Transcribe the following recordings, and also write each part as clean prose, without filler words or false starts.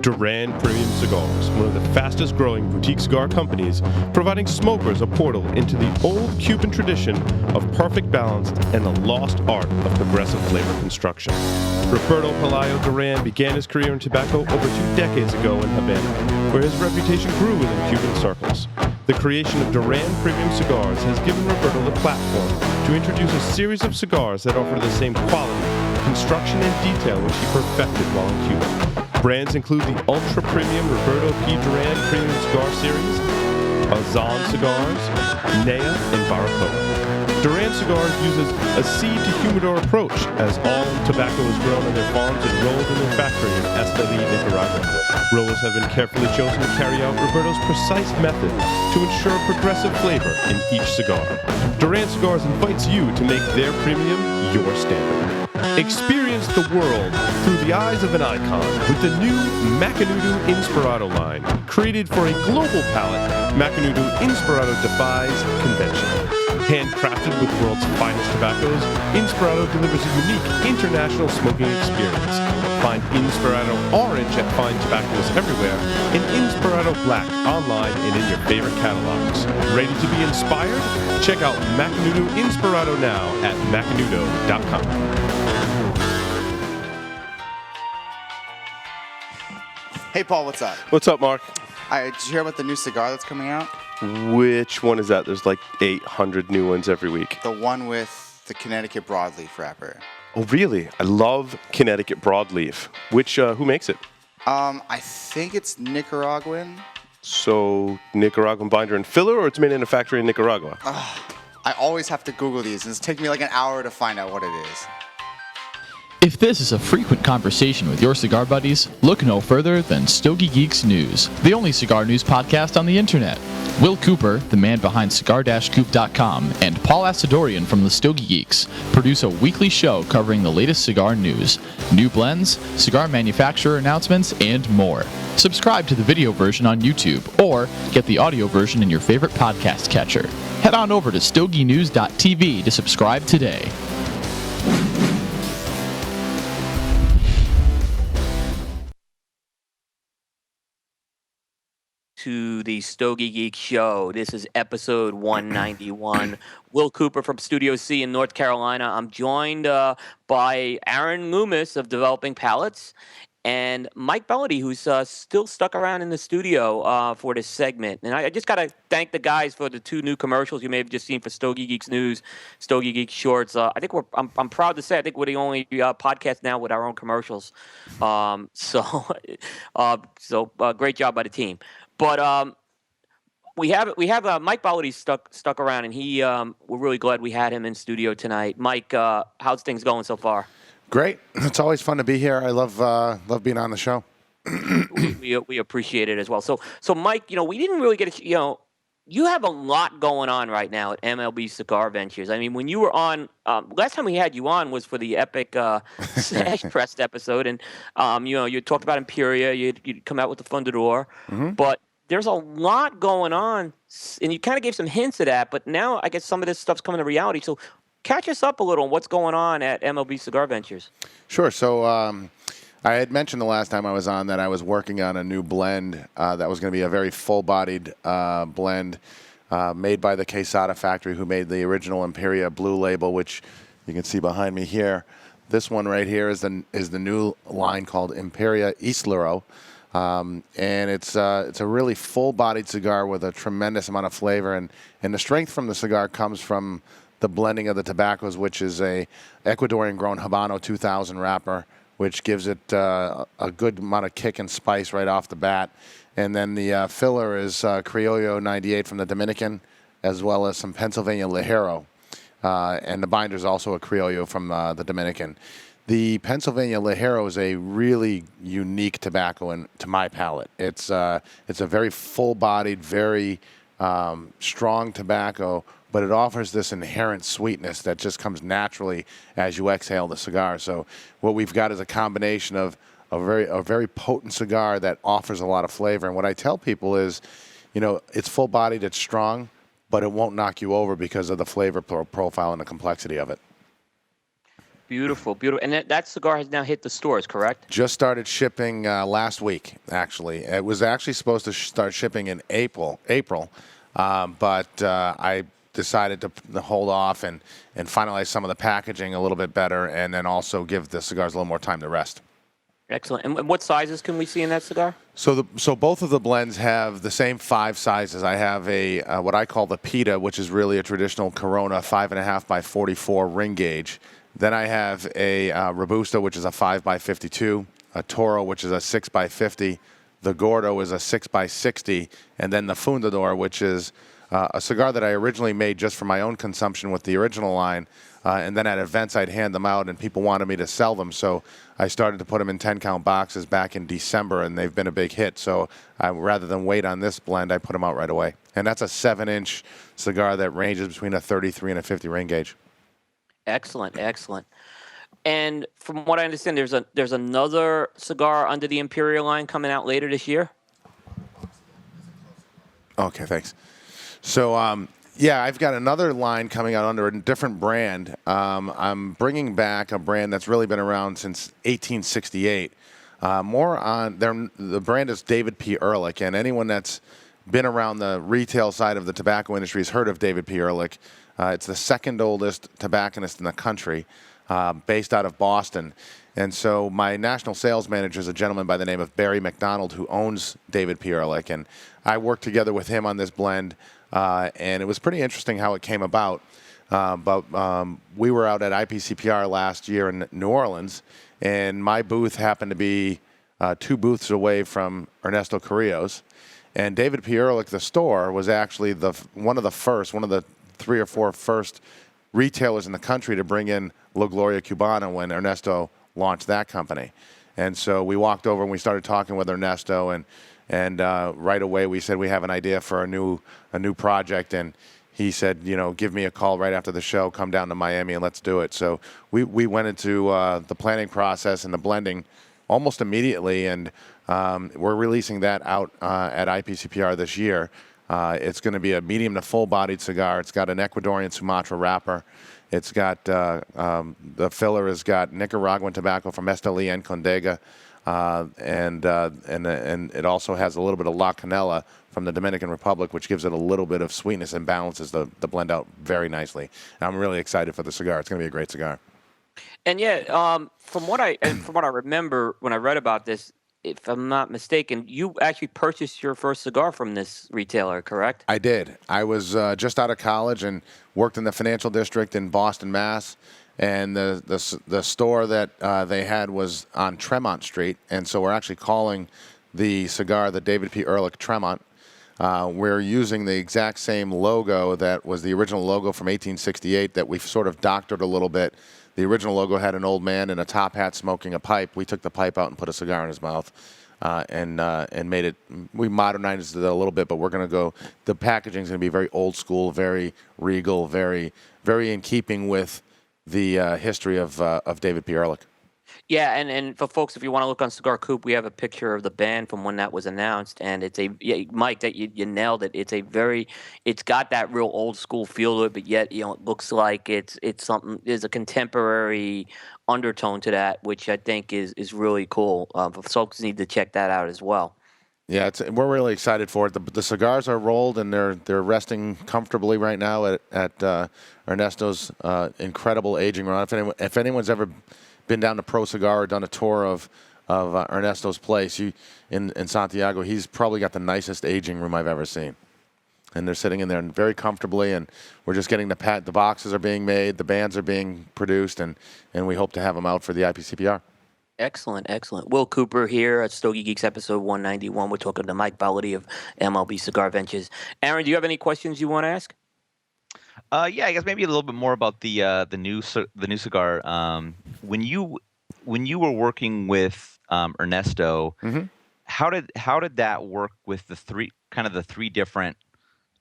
Duran Premium Cigars, one of the fastest growing boutique cigar companies, providing smokers a portal into the old Cuban tradition of perfect balance and the lost art of progressive flavor construction. Roberto Pelayo Duran began his career in tobacco over 2 decades ago in Havana, where his reputation grew within Cuban circles. The creation of Duran Premium Cigars has given Roberto the platform to introduce a series of cigars that offer the same quality, construction, and detail which he perfected while in Cuba. Brands include the ultra-premium Roberto P. Duran Premium Cigar Series, Azan Cigars, Nea, and Barracoa. Duran Cigars uses a seed-to-humidor approach, as all tobacco is grown on their farms and rolled in their factory in Esteli, Nicaragua. Rollers have been carefully chosen to carry out Roberto's precise method to ensure progressive flavor in each cigar. Duran Cigars invites you to make their premium your standard. Experience the world through the eyes of an icon with the new Macanudo Inspirado line. Created for a global palate, Macanudo Inspirado defies convention. Handcrafted with the world's finest tobaccos, Inspirado delivers a unique international smoking experience. Find Inspirado Orange at fine tobaccos everywhere, and Inspirado Black online and in your favorite catalogs. Ready to be inspired? Check out Macanudo Inspirado now at macanudo.com. Hey, Paul, what's up? What's up, Mark? Did you hear about the new cigar that's coming out? Which one is that? There's like 800 new ones every week. The one with the Connecticut broadleaf wrapper. Oh, really? I love Connecticut broadleaf. Who makes it? I think it's Nicaraguan. So, Nicaraguan binder and filler, or it's made in a factory in Nicaragua? I always have to Google these, and it's taking me like an hour to find out what it is. If this is a frequent conversation with your cigar buddies, look no further than Stogie Geeks News, the only cigar news podcast on the internet. Will Cooper, the man behind cigar-coop.com, and Paul Asadorian from the Stogie Geeks produce a weekly show covering the latest cigar news, new blends, cigar manufacturer announcements, and more. Subscribe to the video version on YouTube, or get the audio version in your favorite podcast catcher. Head on over to stogienews.tv to subscribe today. To the Stogie Geek Show. This is episode 191. Will Cooper from Studio C in North Carolina. I'm joined by Aaron Loomis of Developing Palates and Mike Bellody, who's still stuck around in the studio for this segment. And I just got to thank the guys for the 2 new commercials you may have just seen for Stogie Geeks News, Stogie Geeks Shorts. I think I'm proud to say I think we're the only podcast now with our own commercials. So great job by the team. But we have Mike Bellody stuck around, and we're really glad we had him in studio tonight. Mike, how's things going so far? Great. It's always fun to be here. I love being on the show. we appreciate it as well. So Mike, we didn't really get you have a lot going on right now at MLB Cigar Ventures. I mean, when you were on, last time we had you on was for the epic Sash Pressed episode, and you talked about Imperia. You'd come out with the Fundador, but there's a lot going on, and you kind of gave some hints of that, but now I guess some of this stuff's coming to reality. So catch us up a little on what's going on at MLB Cigar Ventures. Sure. So I had mentioned the last time I was on that I was working on a new blend that was going to be a very full-bodied blend made by the Quesada factory, who made the original Imperia Blue label, which you can see behind me here. This one right here is the new line called Imperia Islero. And it's a really full-bodied cigar with a tremendous amount of flavor, and the strength from the cigar comes from the blending of the tobaccos, which is a Ecuadorian-grown Habano 2000 wrapper, which gives it a good amount of kick and spice right off the bat. And then the filler is Criollo 98 from the Dominican, as well as some Pennsylvania Ligero, and the binder is also a Criollo from the Dominican. The Pennsylvania Ligero is a really unique tobacco to my palate. It's a very full-bodied, very strong tobacco, but it offers this inherent sweetness that just comes naturally as you exhale the cigar. So what we've got is a combination of a very potent cigar that offers a lot of flavor. And what I tell people is, it's full-bodied, it's strong, but it won't knock you over because of the flavor profile and the complexity of it. Beautiful, beautiful. And that cigar has now hit the stores, correct? Just started shipping last week, actually. It was actually supposed to start shipping in April, but I decided to hold off and finalize some of the packaging a little bit better, and then also give the cigars a little more time to rest. Excellent. And what sizes can we see in that cigar? So both of the blends have the same 5 sizes. I have a what I call the Pita, which is really a traditional Corona 5.5 by 44 ring gauge. Then I have a Robusto, which is a 5 by 52, a Toro, which is a 6 by 50, the Gordo is a 6 by 60, and then the Fundador, which is a cigar that I originally made just for my own consumption with the original line, and then at events I'd hand them out, and people wanted me to sell them, so I started to put them in 10-count boxes back in December, and they've been a big hit. So rather than wait on this blend, I put them out right away. And that's a 7-inch cigar that ranges between a 33 and a 50 ring gauge. Excellent, excellent. And from what I understand, there's another cigar under the Imperia line coming out later this year. Okay, thanks. So, yeah, I've got another line coming out under a different brand. I'm bringing back a brand that's really been around since 1868. The brand is David P. Ehrlich, and anyone that's been around the retail side of the tobacco industry has heard of David P. Ehrlich. It's the second oldest tobacconist in the country, based out of Boston. And so my national sales manager is a gentleman by the name of Barry McDonald, who owns David P. Ehrlich. And I worked together with him on this blend, and it was pretty interesting how it came about. But we were out at IPCPR last year in New Orleans, and my booth happened to be 2 booths away from Ernesto Carrillo's. And David P. Ehrlich, the store, was actually one of the 3 or 4 first retailers in the country to bring in La Gloria Cubana when Ernesto launched that company. And so we walked over and we started talking with Ernesto, and right away we said we have an idea for a new project, and he said, give me a call right after the show, come down to Miami and let's do it. So we went into the planning process and the blending almost immediately, and we're releasing that out at IPCPR this year. It's going to be a medium to full-bodied cigar. It's got an Ecuadorian Sumatra wrapper. It's got the filler has got Nicaraguan tobacco from Esteli and Condega, and it also has a little bit of La Canela from the Dominican Republic, which gives it a little bit of sweetness and balances the blend out very nicely. And I'm really excited for the cigar. It's going to be a great cigar. And yeah, from what I remember when I read about this, if I'm not mistaken, you actually purchased your first cigar from this retailer, correct? I did. I was just out of college and worked in the financial district in Boston, Mass. And the store that they had was on Tremont Street, and so we're actually calling the cigar the David P. Ehrlich Tremont. We're using the exact same logo that was the original logo from 1868 that we've sort of doctored a little bit. The original logo had an old man in a top hat smoking a pipe. We took the pipe out and put a cigar in his mouth, and made it. We modernized it a little bit, but we're going to go. The packaging is going to be very old school, very regal, very in keeping with the history of David P. Ehrlich. Yeah, and for folks, if you want to look on Cigar Coop, we have a picture of the band from when that was announced, and it's Mike, that you nailed it. It's got that real old school feel to it, but yet it looks like it's something. There's a contemporary undertone to that, which I think is really cool. Folks need to check that out as well. Yeah, we're really excited for it. The cigars are rolled and they're resting comfortably right now at Ernesto's incredible aging run. If anyone's ever been down to Pro Cigar or done a tour of Ernesto's place in Santiago, he's probably got the nicest aging room I've ever seen. And they're sitting in there very comfortably, and we're just getting the boxes are being made, the bands are being produced, and we hope to have them out for the IPCPR. Excellent, excellent. Will Cooper here at Stogie Geeks episode 191. We're talking to Mike Bellody of MLB Cigar Ventures. Aaron, do you have any questions you want to ask? Yeah, I guess maybe a little bit more about the new cigar. When you were working with Ernesto, Mm-hmm. how did that work with the three different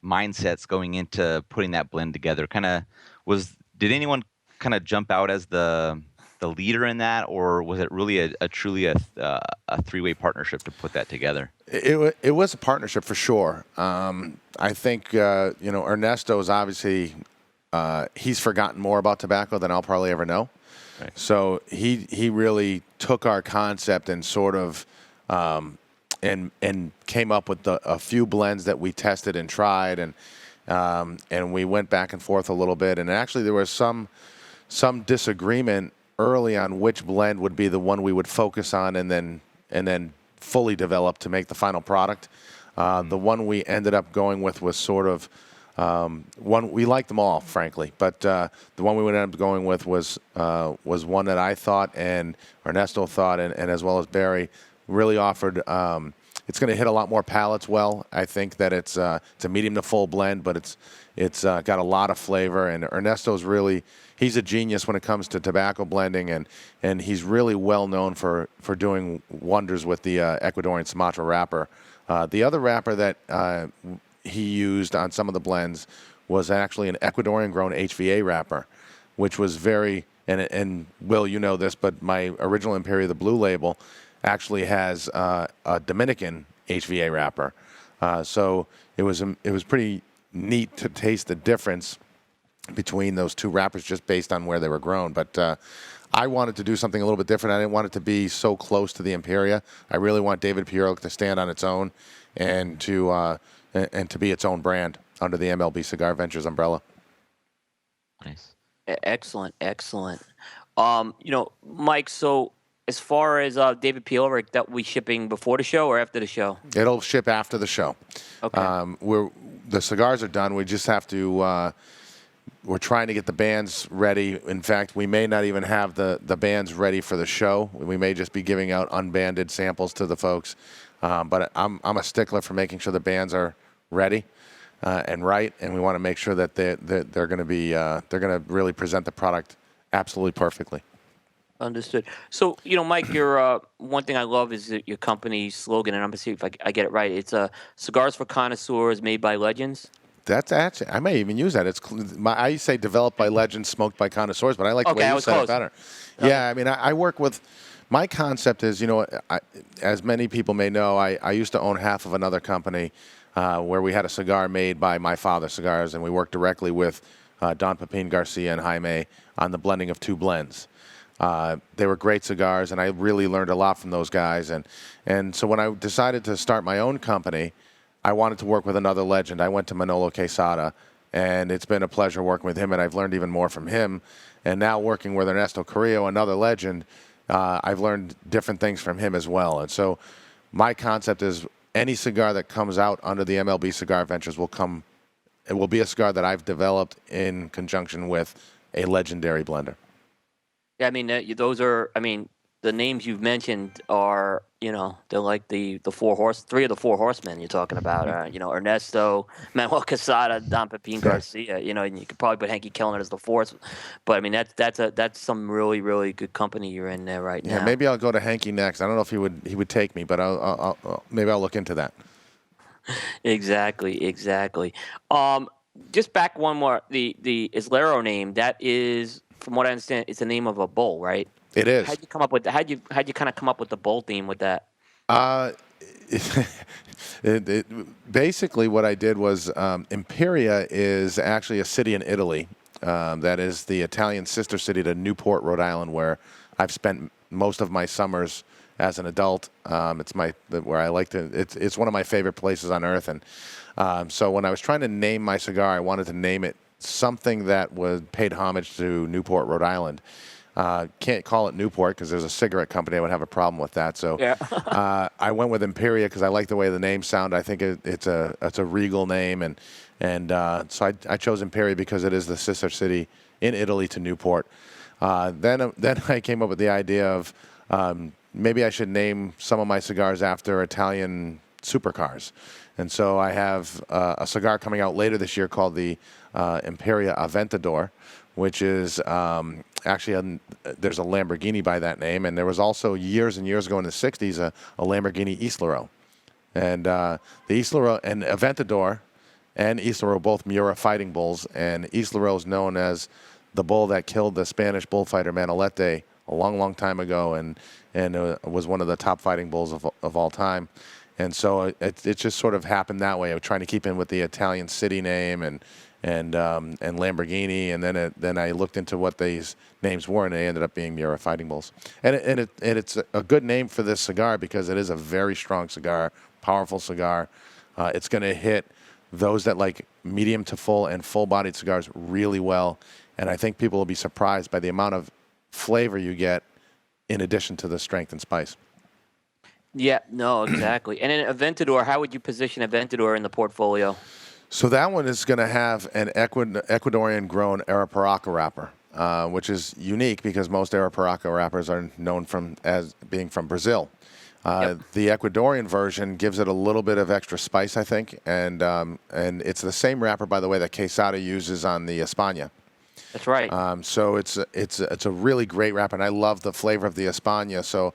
mindsets going into putting that blend together? Did anyone kind of jump out as the leader in that, or was it really truly a three-way partnership to put that together? It was a partnership for sure. I think Ernesto is obviously he's forgotten more about tobacco than I'll probably ever know. Right. So he really took our concept and sort of and came up with a few blends that we tested and tried, and we went back and forth a little bit. And actually, there was some disagreement early on which blend would be the one we would focus on, and then fully develop to make the final product. The one we ended up going with was sort of one we liked them all, frankly, but the one we ended up going with was one that I thought and Ernesto thought, and as well as Barry really offered. It's going to hit a lot more palates well. I think that it's a medium to full blend, but it's got a lot of flavor. And Ernesto's he's a genius when it comes to tobacco blending, and he's really well known for doing wonders with the Ecuadorian Sumatra wrapper. The other wrapper that he used on some of the blends was actually an Ecuadorian-grown HVA wrapper, which was very, and Will, you know this, but my original Imperia, the blue label, actually has a Dominican HVA wrapper. So it was pretty neat to taste the difference between those two wrappers just based on where they were grown. But I wanted to do something a little bit different. I didn't want it to be so close to the Imperia. I really want David Pierre to stand on its own and to be its own brand under the MLB Cigar Ventures umbrella. Nice. Excellent. Mike, so as far as David Pielrick, that we shipping before the show or after the show? It'll ship after the show. Okay. The cigars are done. We just have to. We're trying to get the bands ready. In fact, we may not even have the bands ready for the show. We may just be giving out unbanded samples to the folks. But I'm a stickler for making sure the bands are ready and right, and we want to make sure that they're going to be they're going to really present the product absolutely perfectly. Understood. So, Mike, your one thing I love is your company's slogan, and I'm going to see if I get it right. It's cigars for connoisseurs made by legends. That's actually, I may even use that. I say developed by legends, smoked by connoisseurs, but I like the way you said it better. Okay. Yeah, I mean, I work with, my concept is, as many people may know, I used to own half of another company where we had a cigar made by my father cigars, and we worked directly with Don Pepin Garcia and Jaime on the blending of two blends. They were great cigars, and I really learned a lot from those guys. And so when I decided to start my own company, I wanted to work with another legend. I went to Manolo Quesada, and it's been a pleasure working with him, and I've learned even more from him. And now working with Ernesto Carrillo, another legend, I've learned different things from him as well. And so my concept is any cigar that comes out under the MLB Cigar Ventures it will be a cigar that I've developed in conjunction with a legendary blender. Yeah, I mean, the names you've mentioned are, they're like three of the four horsemen you're talking about. Ernesto, Manuel Quesada, Don Pepin Garcia. And you could probably put Henky Kellner as the fourth. But I mean, that's some really, really good company you're in there right now. Yeah, maybe I'll go to Henky next. I don't know if he would take me, but maybe I'll look into that. Exactly. Just back one more. The Islero name, that is, from what I understand, it's the name of a bull, right? It is. How'd you come up with that? How'd you kind of come up with the bull theme with that? Basically, what I did was Imperia is actually a city in Italy. That is the Italian sister city to Newport, Rhode Island, where I've spent most of my summers as an adult. It's where I like to. It's one of my favorite places on earth. And so when I was trying to name my cigar, I wanted to name it something that paid homage to Newport, Rhode Island. Can't call it Newport because there's a cigarette company. I would have a problem with that. So yeah. I went with Imperia because I like the way the names sound. I think it's a regal name, and so I chose Imperia because it is the sister city in Italy to Newport. Then I came up with the idea of maybe I should name some of my cigars after Italian supercars. And so I have a cigar coming out later this year called the Imperia Aventador, which is actually there's a Lamborghini by that name, and there was also years and years ago in the 60s a Lamborghini Islero. And the Islero and Aventador and Islero both Miura fighting bulls, and Islero is known as the bull that killed the Spanish bullfighter Manolete a long, long time ago, and was one of the top fighting bulls of all time. And so it just sort of happened that way. I was trying to keep in with the Italian city name and Lamborghini, and then I looked into what these names were, and they ended up being Miura Fighting Bulls. And it's a good name for this cigar because it is a very strong cigar, powerful cigar. It's going to hit those that like medium to full and full-bodied cigars really well, and I think people will be surprised by the amount of flavor you get in addition to the strength and spice. Yeah, no, exactly. And then Aventador, how would you position Aventador in the portfolio? So that one is going to have an Ecuadorian-grown Arapiraca wrapper, which is unique because most Arapiraca wrappers are known as being from Brazil. Yep. The Ecuadorian version gives it a little bit of extra spice, I think, and it's the same wrapper, by the way, that Quesada uses on the España. That's right. So it's a really great wrapper, and I love the flavor of the España. So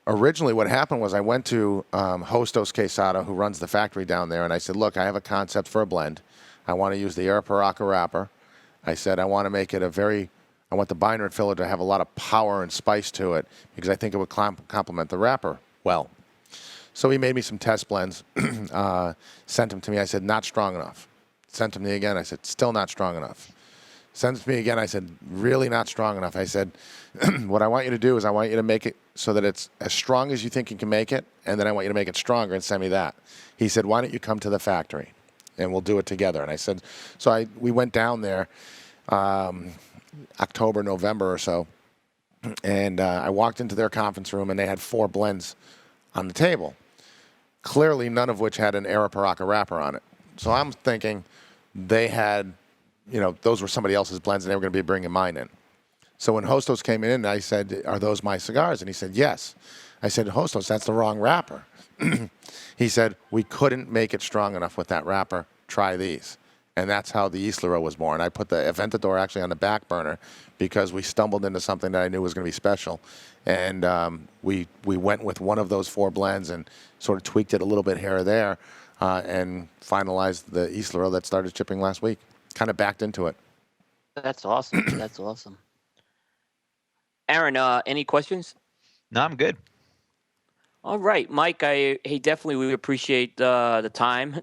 originally what happened was I went to Hostos Quesada, who runs the factory down there, and I said, look, I have a concept for a blend. I want to use the Arapiraca wrapper. I said I want to make it I want the binder and filler to have a lot of power and spice to it because I think it would complement the wrapper well. So he made me some test blends, sent them to me. I said, not strong enough. Sent them to me again. I said, still not strong enough. Sent it to me again. I said, really not strong enough. I said, what I want you to do is I want you to make it so that it's as strong as you think you can make it, and then I want you to make it stronger and send me that. He said, why don't you come to the factory, and we'll do it together. And I said, so we went down there October, November or so, and I walked into their conference room, and they had 4 blends on the table, clearly none of which had an Arapiraca wrapper on it. So I'm thinking they had, those were somebody else's blends, and they were going to be bringing mine in. So when Hostos came in, I said, are those my cigars? And he said, yes. I said, Hostos, that's the wrong wrapper. He said, we couldn't make it strong enough with that wrapper. Try these. And that's how the Islero was born. I put the Aventador actually on the back burner because we stumbled into something that I knew was going to be special. And we went with one of those 4 blends and sort of tweaked it a little bit here or there and finalized the Islero that started shipping last week. Kind of backed into it. That's awesome. That's awesome. Aaron, any questions? No, I'm good. All right, Mike. We appreciate the time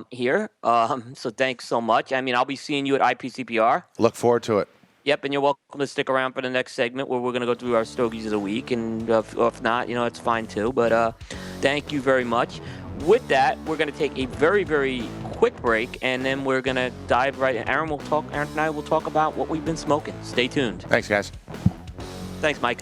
here. So thanks so much. I mean, I'll be seeing you at IPCPR. Look forward to it. Yep, and you're welcome to stick around for the next segment where we're going to go through our Stogies of the week, and if not, it's fine too. But thank you very much. With that, we're going to take a very, very quick break, and then we're going to dive right in. Aaron and I will talk about what we've been smoking. Stay tuned. Thanks, guys. Thanks, Mike.